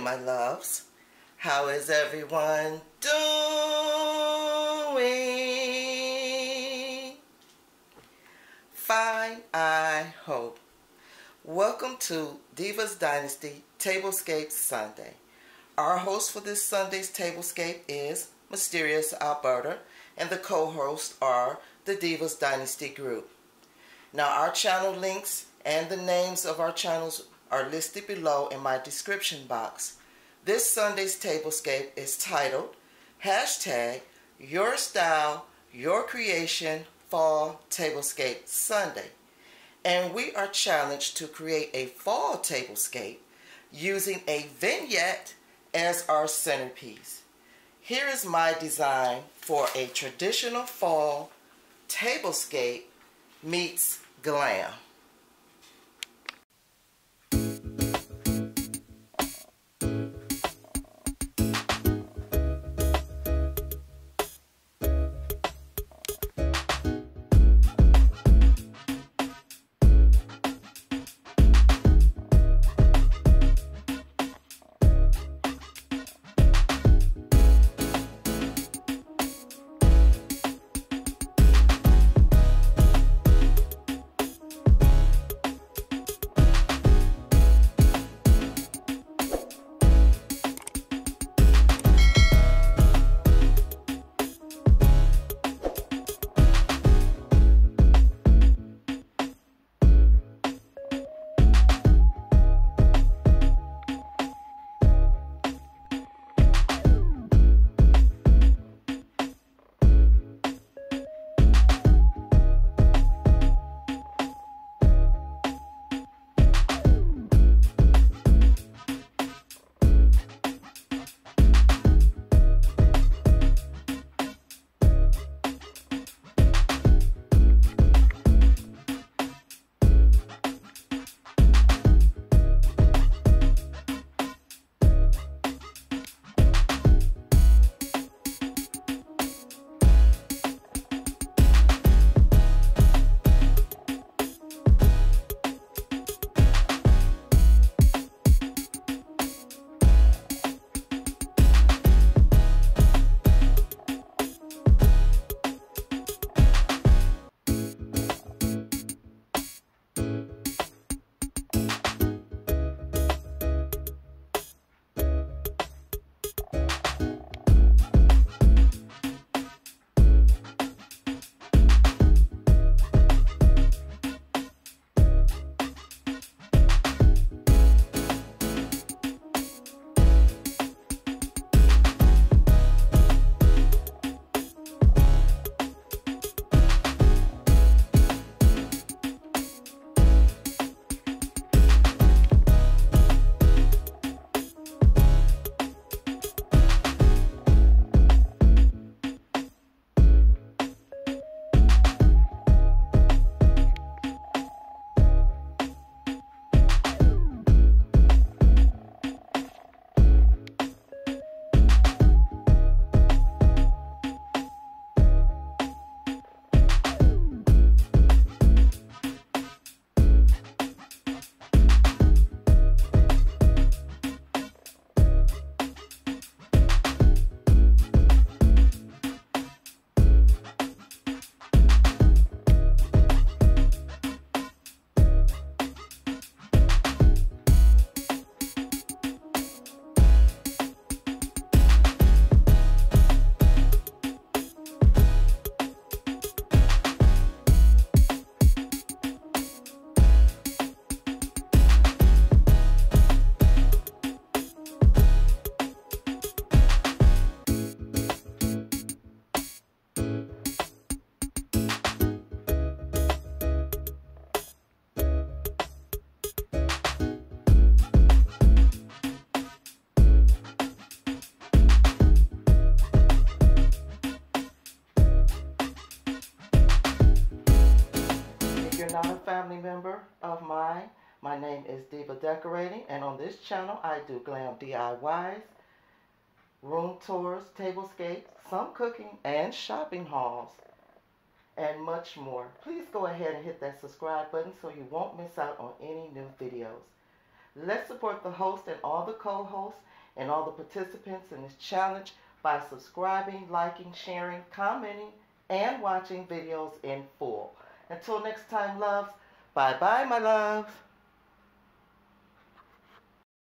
My loves, how is everyone doing? Fine, I hope. Welcome to Diva's Dynasty Tablescape Sunday. Our host for this Sunday's Tablescape is Mysterious Alberta, and the co-hosts are the Diva's Dynasty group. Now, our channel links and the names of our channels are listed below in my description box. This Sunday's Tablescape is titled Hashtag Your Style, Your Creation Fall Tablescape Sunday. And we are challenged to create a fall tablescape using a vignette as our centerpiece. Here is my design for a traditional fall tablescape meets glam. family member of mine. My name is Diva Decorating, and on this channel I do glam DIYs, room tours, tablescapes, some cooking and shopping hauls, and much more. Please go ahead and hit that subscribe button so you won't miss out on any new videos. Let's support the host and all the co-hosts and all the participants in this challenge by subscribing, liking, sharing, commenting, and watching videos in full. Until next time, loves, bye-bye, my loves.